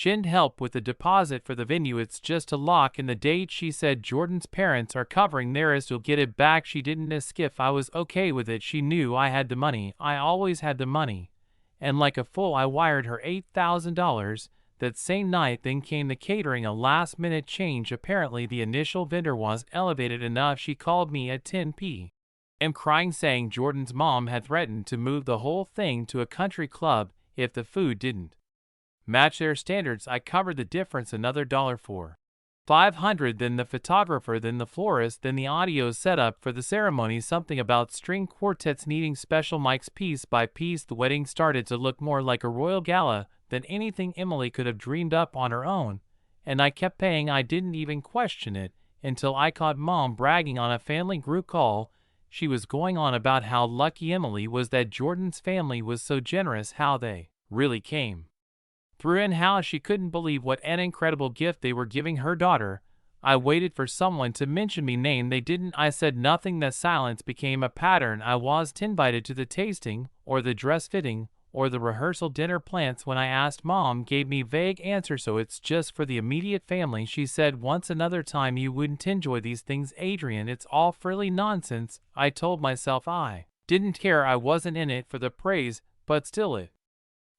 She didn't help with the deposit for the venue, it's just a lock in the date. She said Jordan's parents are covering theirs, you'll get it back. She didn't ask if I was okay with it. She knew I had the money. I always had the money. And like a fool I wired her $8,000 that same night. Then came the catering, a last minute change. Apparently the initial vendor was elevated enough. She called me at 10 p.m. crying, saying Jordan's mom had threatened to move the whole thing to a country club if the food didn't match their standards. I covered the difference, another $1 for $500, then the photographer, then the florist, then the audio setup for the ceremony, something about string quartets needing special mics. Piece by piece the wedding started to look more like a royal gala than anything Emily could have dreamed up on her own, and I kept paying. I didn't even question it until I caught Mom bragging on a family group call. She was going on about how lucky Emily was that Jordan's family was so generous, how they really came through, and how she couldn't believe what an incredible gift they were giving her daughter. I waited for someone to mention me name. They didn't. I said nothing. The silence became a pattern. I wasn't invited to the tasting or the dress fitting or the rehearsal dinner. Plans when I asked, Mom gave me vague answer. So it's just for the immediate family, she said once. Another time you wouldn't enjoy these things, Adrian. It's all frilly nonsense. I told myself I didn't care. I wasn't in it for the praise, but still it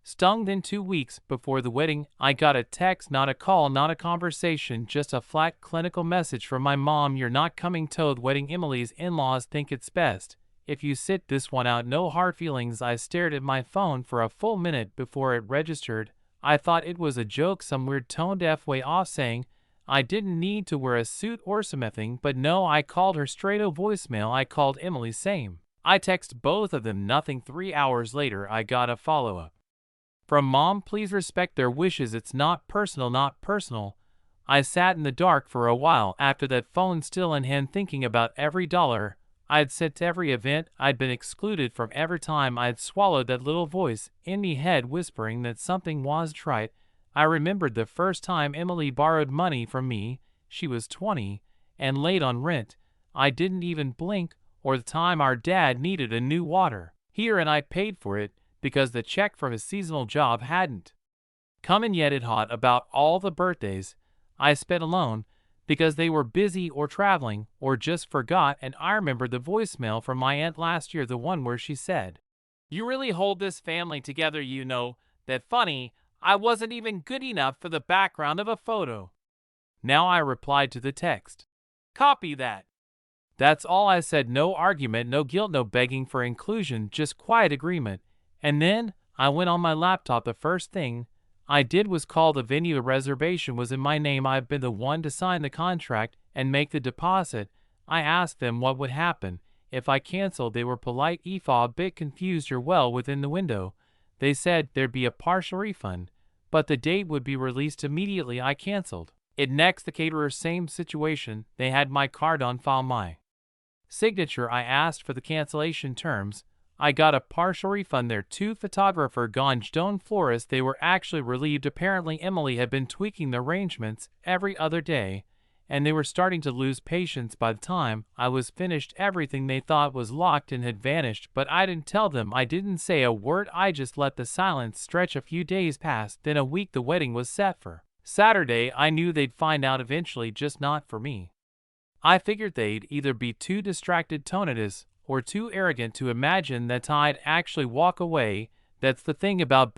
stung. Then 2 weeks before the wedding, I got a text, not a call, not a conversation, just a flat clinical message from my mom. You're not coming to the wedding. Emily's in-laws think it's best if you sit this one out. No hard feelings. I stared at my phone for a full minute before it registered. I thought it was a joke, some weird toned F way off saying I didn't need to wear a suit or something, but no, I called her straight. Oh, voicemail. I called Emily, same. I texted both of them, nothing. 3 hours later I got a follow-up from Mom, please respect their wishes. It's not personal, not personal. I sat in the dark for a while after that, phone still in hand, thinking about every dollar I'd sent to every event I'd been excluded from. Every time I'd swallowed that little voice in me head whispering that something wasn't right. I remembered the first time Emily borrowed money from me. She was 20 and late on rent. I didn't even blink. Or the time our dad needed a new water heater and I paid for it because the check from his seasonal job hadn't come in yet. It hot about all the birthdays I spent alone because they were busy or traveling or just forgot. And I remembered the voicemail from my aunt last year, the one where she said, "You really hold this family together, you know. That funny, I wasn't even good enough for the background of a photo." Now I replied to the text, "Copy that." That's all I said. No argument, no guilt, no begging for inclusion, just quiet agreement. And then I went on my laptop. The first thing I did was call the venue. A reservation was in my name. I've been the one to sign the contract and make the deposit. I asked them what would happen if I canceled. They were polite, a bit confused. You're well within the window. They said there'd be a partial refund, but the date would be released immediately. I canceled it next. The caterer, same situation. They had my card on file, my signature. I asked for the cancellation terms. I got a partial refund there. 2 photographer gone, stone florist. They were actually relieved. Apparently Emily had been tweaking the arrangements every other day, and they were starting to lose patience. By the time I was finished, everything they thought was locked in had vanished, but I didn't tell them. I didn't say a word. I just let the silence stretch. A few days passed, then a week. The wedding was set for Saturday. I knew they'd find out eventually, just not for me. I figured they'd either be too distracted, tinnitus, or too arrogant to imagine that I'd actually walk away. That's the thing about